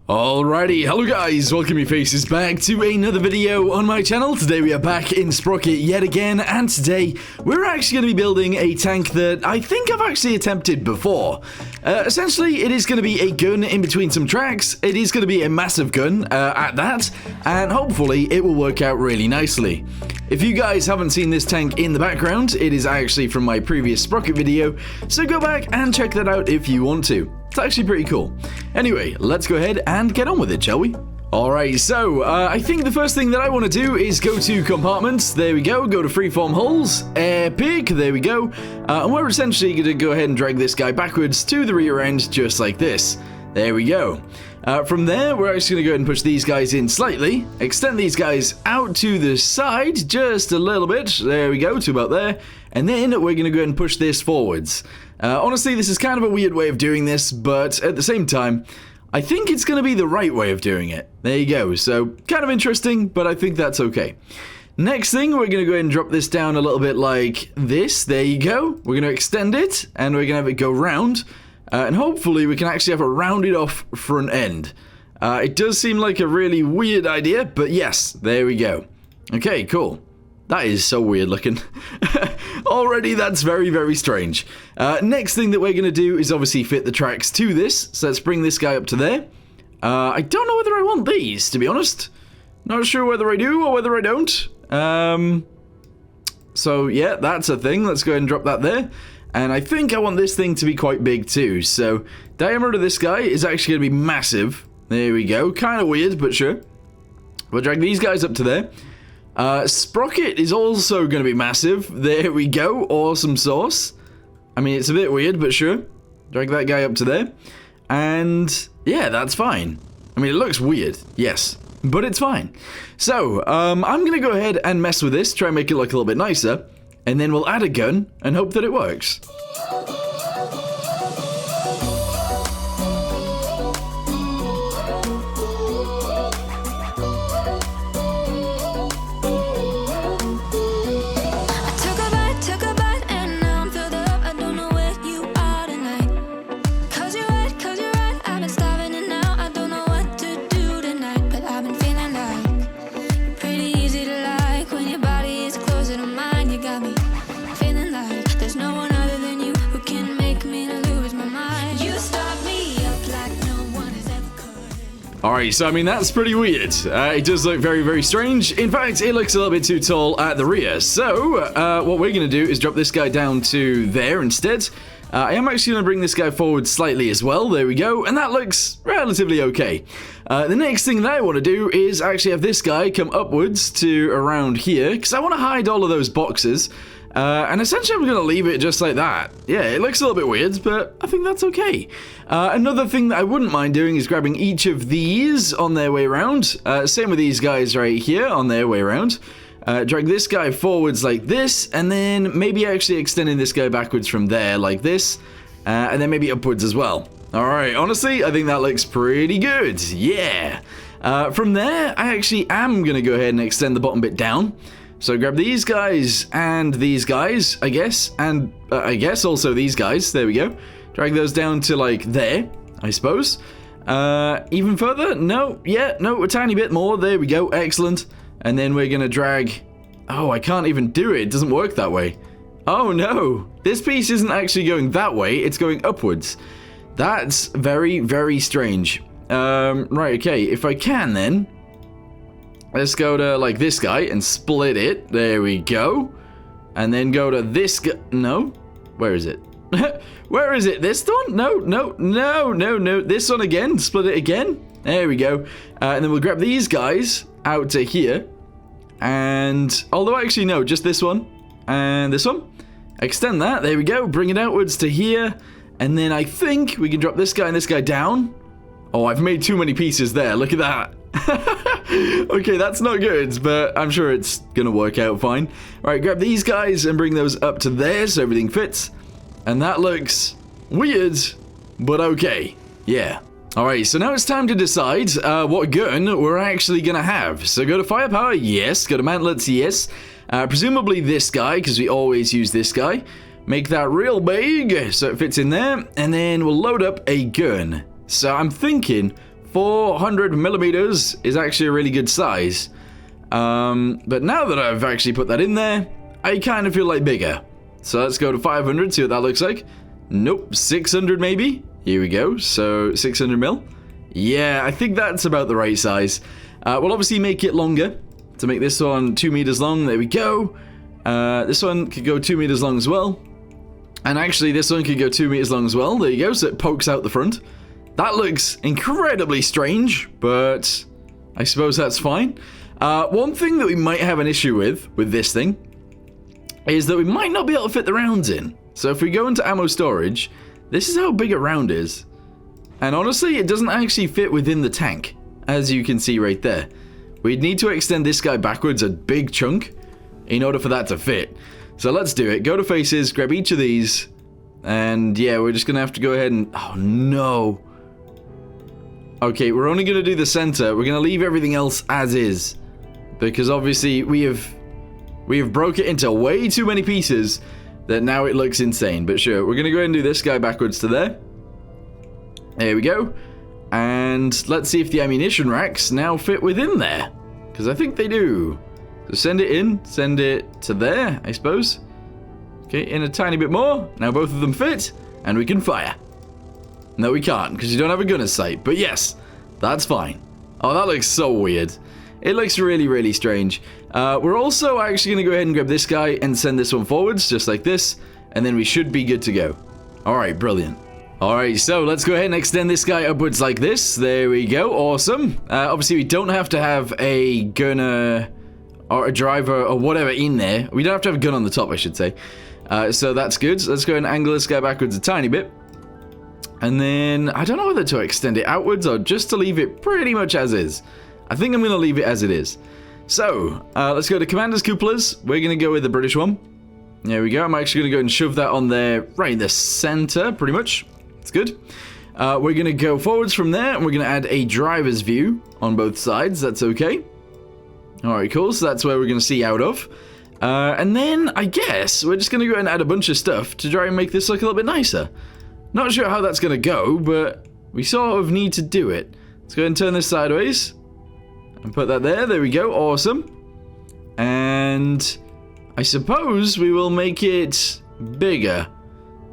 Alrighty, hello guys, welcome you faces back to another video on my channel. Today we are back in Sprocket yet again, and today we're actually going to be building a tank that I think I've actually attempted before. Essentially, it is going to be a gun in between some tracks. It is going to be a massive gun at that, and hopefully it will work out really nicely. If you guys haven't seen this tank in the background, it is actually from my previous Sprocket video, so go back and check that out if you want to. It's actually pretty cool. Anyway, let's go ahead and get on with it, shall we? Alright, so I think the first thing that I want to do is go to compartments. There we go to freeform holes. Epic, there we go. And we're essentially going to go ahead and drag this guy backwards to the rear end, just like this. There we go. From there, we're actually going to go ahead and push these guys in slightly, extend these guys out to the side just a little bit. There we go, to about there. And then we're going to go ahead and push this forwards. Honestly, this is kind of a weird way of doing this, but at the same time, I think it's going to be the right way of doing it. There you go. So, kind of interesting, but I think that's okay. Next thing, we're going to go ahead and drop this down a little bit like this. There you go. We're going to extend it, and we're going to have it go round. And hopefully we can actually have a rounded off front end. It does seem like a really weird idea, but yes, there we go. Okay, cool. That is so weird looking. Already that's very, very strange. Next thing that we're going to do is obviously fit the tracks to this. So let's bring this guy up to there. I don't know whether I want these, to be honest. Not sure whether I do or whether I don't. So yeah, that's a thing. Let's go ahead and drop that there. And I think I want this thing to be quite big too. So diameter of this guy is actually going to be massive. There we go. Kind of weird, but sure. We'll drag these guys up to there. Sprocket is also going to be massive. There we go. Awesome sauce. I mean, it's a bit weird, but sure. Drag that guy up to there. And yeah, that's fine. I mean, it looks weird. Yes, but it's fine. So, I'm going to go ahead and mess with this. Try and make it look a little bit nicer. And then we'll add a gun and hope that it works. Alright, so I mean, that's pretty weird. It does look very, very strange. In fact, it looks a little bit too tall at the rear. So, what we're going to do is drop this guy down to there instead. I am actually going to bring this guy forward slightly as well. There we go. And that looks relatively okay. The next thing that I want to do is actually have this guy come upwards to around here, because I want to hide all of those boxes. And essentially I'm going to leave it just like that. Yeah, it looks a little bit weird, but I think that's okay. Another thing that I wouldn't mind doing is grabbing each of these on their way around. Same with these guys right here on their way around. Drag this guy forwards like this, and then maybe actually extending this guy backwards from there like this. And then maybe upwards as well. Alright, honestly, I think that looks pretty good. Yeah. From there, I actually am going to go ahead and extend the bottom bit down. So grab these guys and these guys, I guess, and I guess also these guys. There we go. Drag those down to like there, I suppose. Even further? No, yeah, no, a tiny bit more. There we go, excellent. And then we're gonna drag. Oh, I can't even do it. It doesn't work that way. Oh no, this piece isn't actually going that way. It's going upwards. That's very, very strange. Right, okay. If I can then. Let's go to, like, this guy and split it. There we go. And then go to this guy. No? Where is it? Where is it? This one? No. This one again. Split it again. There we go. And then we'll grab these guys out to here. And, although actually, no, just this one. And this one. Extend that. There we go. Bring it outwards to here. And then I think we can drop this guy and this guy down. Oh, I've made too many pieces there. Look at that. Okay, that's not good, but I'm sure it's gonna work out fine. Alright, grab these guys and bring those up to there so everything fits. And that looks weird, but okay. Yeah. Alright, so now it's time to decide what gun we're actually gonna have. So go to firepower, yes. Go to mantlets, yes. Presumably this guy, because we always use this guy. Make that real big so it fits in there, and then we'll load up a gun. So I'm thinking 400 millimeters is actually a really good size. But now that I've actually put that in there, I kind of feel like bigger. So let's go to 500, see what that looks like. Nope, 600 maybe. Here we go, so 600 mil. Yeah, I think that's about the right size. We'll obviously make it longer to make this one 2 meters long. There we go. This one could go 2 meters long as well. And actually, this one could go 2 meters long as well. There you go, so it pokes out the front. That looks incredibly strange, but I suppose that's fine. One thing that we might have an issue with this thing is that we might not be able to fit the rounds in. So if we go into ammo storage, this is how big a round is. And honestly, it doesn't actually fit within the tank, as you can see right there. We'd need to extend this guy backwards a big chunk in order for that to fit. So let's do it. Go to faces, grab each of these, and yeah, we're just going to have to go ahead and... Oh, no. Okay, we're only going to do the center. We're going to leave everything else as is, because obviously we have broke it into way too many pieces that now it looks insane. But sure, we're going to go ahead and do this guy backwards to there. There we go. And let's see if the ammunition racks now fit within there, because I think they do. So send it in, send it to there, I suppose. Okay, in a tiny bit more. Now both of them fit, and we can fire. No, we can't, because you don't have a gunner's sight. But yes, that's fine. Oh, that looks so weird. It looks really, really strange. We're also actually going to go ahead and grab this guy and send this one forwards, just like this. And then we should be good to go. Alright, brilliant. Alright, so let's go ahead and extend this guy upwards like this. There we go, awesome. Obviously, we don't have to have a gunner or a driver or whatever in there. We don't have to have a gun on the top, I should say. So that's good. So let's go ahead and angle this guy backwards a tiny bit. And then, I don't know whether to extend it outwards or just to leave it pretty much as is. I think I'm going to leave it as it is. So, let's go to Commander's Cupolas. We're going to go with the British one. There we go. I'm actually going to go and shove that on there right in the center, pretty much. It's good. We're going to go forwards from there, and we're going to add a driver's view on both sides. That's okay. Alright, cool. So that's where we're going to see out of. And then, I guess, we're just going to go and add a bunch of stuff to try and make this look a little bit nicer. Not sure how that's going to go, but we sort of need to do it. Let's go ahead and turn this sideways. And put that there. There we go. Awesome. And I suppose we will make it bigger.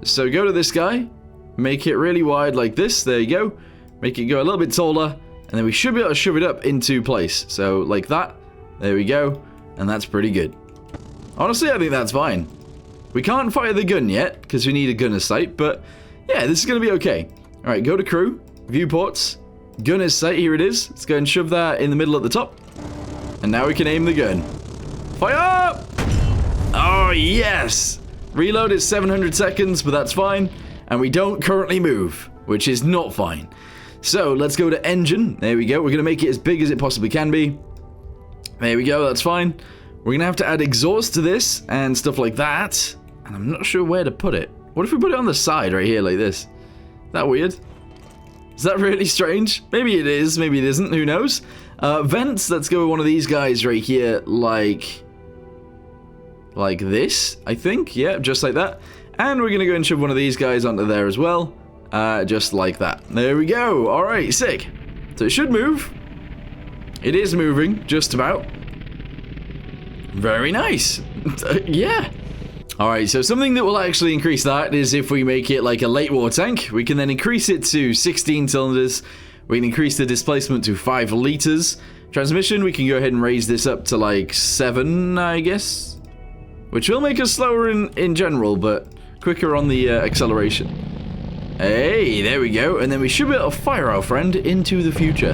So go to this guy. Make it really wide like this. There you go. Make it go a little bit taller. And then we should be able to shove it up into place. So like that. There we go. And that's pretty good. Honestly, I think that's fine. We can't fire the gun yet because we need a gunner's sight. But yeah, this is going to be okay. All right, go to crew. Viewports. Gunner's sight, here it is. Let's go and shove that in the middle at the top. And now we can aim the gun. Fire! Oh, yes! Reload is 700 seconds, but that's fine. And we don't currently move, which is not fine. So, let's go to engine. There we go. We're going to make it as big as it possibly can be. There we go, that's fine. We're going to have to add exhaust to this and stuff like that. And I'm not sure where to put it. What if we put it on the side right here like this? Is that weird? Is that really strange? Maybe it is, maybe it isn't, who knows? Vents, let's go with one of these guys right here, like this, I think. Yeah, just like that. And we're going to go and shove one of these guys onto there as well. Just like that. There we go. Alright, sick. So it should move. It is moving, just about. Very nice. Yeah. Alright, so something that will actually increase that is if we make it like a late war tank. We can then increase it to 16 cylinders. We can increase the displacement to 5 liters. Transmission, we can go ahead and raise this up to like 7, I guess. Which will make us slower in general, but quicker on the acceleration. Hey, there we go. And then we should be able to fire our friend into the future.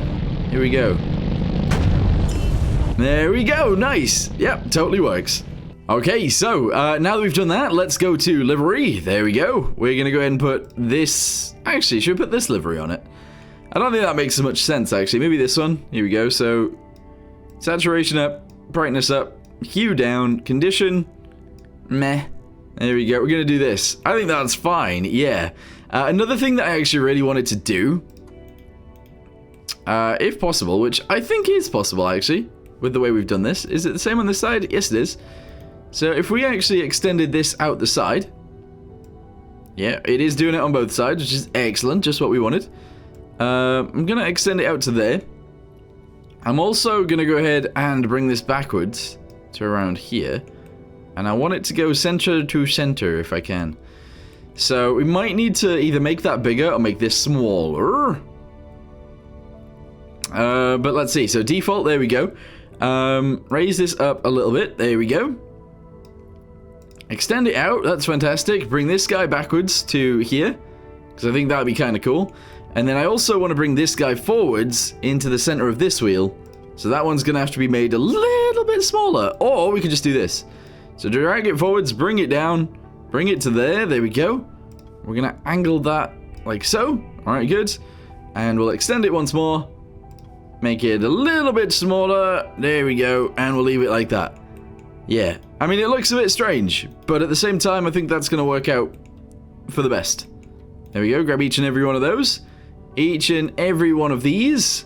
Here we go. There we go. Nice. Yep, totally works. Okay, so now that we've done that, let's go to livery. There we go. We're going to go ahead and put this... Actually, should we put this livery on it? I don't think that makes so much sense, actually. Maybe this one. Here we go. So, saturation up, brightness up, hue down, condition, meh. There we go. We're going to do this. I think that's fine, yeah. Another thing that I actually really wanted to do, if possible, which I think is possible, actually, with the way we've done this. Is it the same on this side? Yes, it is. So if we actually extended this out the side, yeah, it is doing it on both sides, which is excellent, just what we wanted. I'm going to extend it out to there. I'm also going to go ahead and bring this backwards to around here. And I want it to go center to center if I can. So we might need to either make that bigger or make this smaller. But let's see. So default, there we go. Raise this up a little bit. There we go. Extend it out. That's fantastic. Bring this guy backwards to here, because I think that would be kind of cool. And then I also want to bring this guy forwards into the center of this wheel. So that one's going to have to be made a little bit smaller. Or we could just do this. So drag it forwards, bring it down, bring it to there. There we go. We're going to angle that like so. All right, good. And we'll extend it once more. Make it a little bit smaller. There we go. And we'll leave it like that. Yeah. I mean, it looks a bit strange, but at the same time, I think that's going to work out for the best. There we go. Grab each and every one of those. Each and every one of these.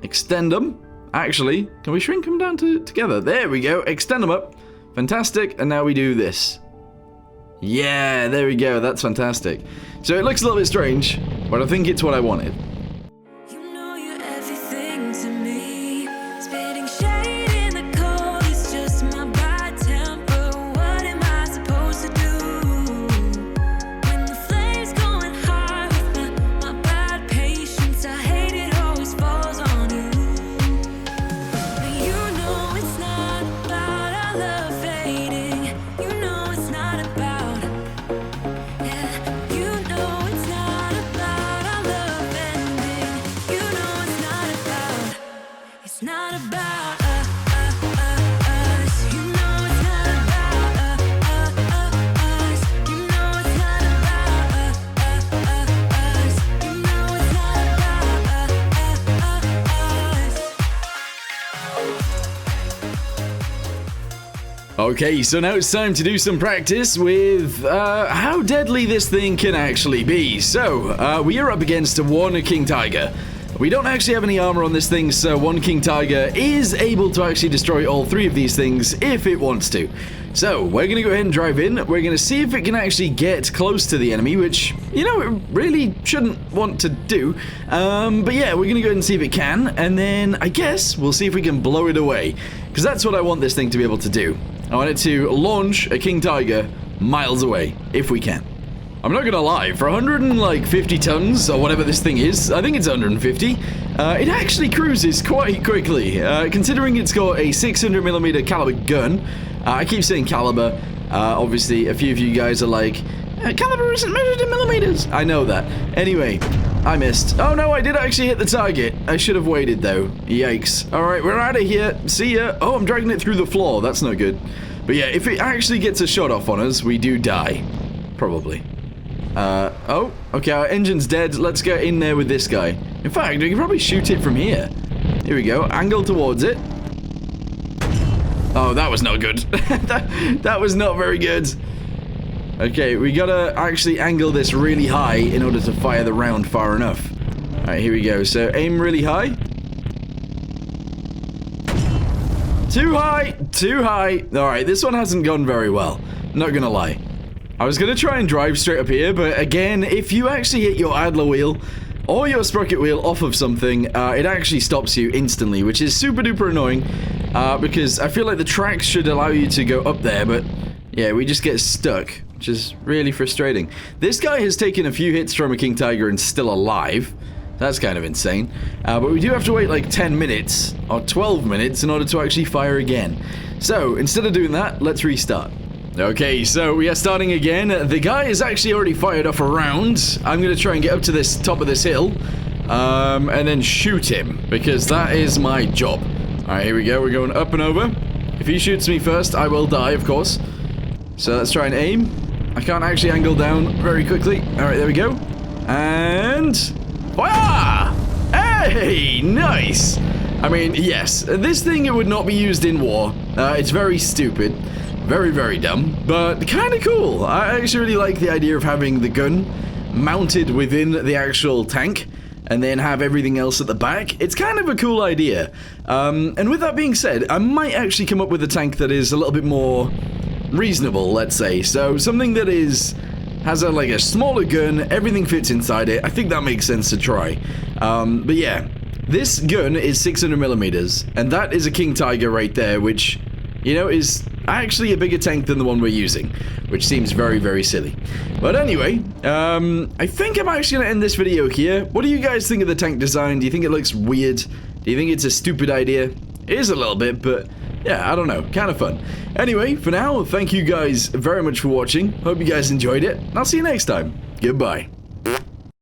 Extend them. Actually, can we shrink them down together? There we go. Extend them up. Fantastic. And now we do this. Yeah, there we go. That's fantastic. So it looks a little bit strange, but I think it's what I wanted. Okay, so now it's time to do some practice with how deadly this thing can actually be. So, we are up against one King Tiger. We don't actually have any armor on this thing, so one King Tiger is able to actually destroy all three of these things if it wants to. So, we're going to go ahead and drive in. We're going to see if it can actually get close to the enemy, which, you know, it really shouldn't want to do. But yeah, we're going to go ahead and see if it can, and then I guess we'll see if we can blow it away, because that's what I want this thing to be able to do. I want it to launch a King Tiger miles away, if we can. I'm not gonna lie, for 150 tons, or whatever this thing is, I think it's 150, it actually cruises quite quickly, considering it's got a 600mm caliber gun. I keep saying caliber, obviously a few of you guys are like, caliber isn't measured in millimeters. I know that. Anyway, I missed. Oh no, I did actually hit the target. I should have waited though. Yikes. Alright, we're out of here. See ya. Oh, I'm dragging it through the floor. That's no good. But yeah, if it actually gets a shot off on us, we do die. Probably. Oh, okay, our engine's dead. Let's get in there with this guy. In fact, we can probably shoot it from here. Here we go. Angle towards it. Oh, that was not good. that was not very good. Okay, we gotta actually angle this really high in order to fire the round far enough. Alright, here we go. So, aim really high. Too high! Too high! Alright, this one hasn't gone very well. Not gonna lie. I was gonna try and drive straight up here, but again, if you actually hit your idler wheel or your sprocket wheel off of something, it actually stops you instantly, which is super duper annoying, because I feel like the tracks should allow you to go up there, but yeah, we just get stuck, which is really frustrating. This guy has taken a few hits from a King Tiger and still alive. That's kind of insane. But we do have to wait like 10 minutes or 12 minutes in order to actually fire again. So, instead of doing that, let's restart. Okay, so we are starting again. The guy is actually already fired off a round. I'm going to try and get up to this top of this hill, and then shoot him, because that is my job. Alright, here we go. We're going up and over. If he shoots me first, I will die, of course. So let's try and aim. I can't actually angle down very quickly. Alright, there we go. And fire! Hey, nice! I mean, yes, this thing, it would not be used in war. It's very stupid. Very, very dumb, but kind of cool. I actually really like the idea of having the gun mounted within the actual tank and then have everything else at the back. It's kind of a cool idea. And with that being said, I might actually come up with a tank that is a little bit more reasonable, let's say. So something that is has like a smaller gun, everything fits inside it. I think that makes sense to try. But yeah, this gun is 600 millimeters, and that is a King Tiger right there, which, you know, is actually a bigger tank than the one we're using, which seems very, very silly. But anyway, I think I'm actually going to end this video here. What do you guys think of the tank design? Do you think it looks weird? Do you think it's a stupid idea? It is a little bit, but yeah, I don't know. Kind of fun. Anyway, for now, thank you guys very much for watching. Hope you guys enjoyed it. I'll see you next time. Goodbye.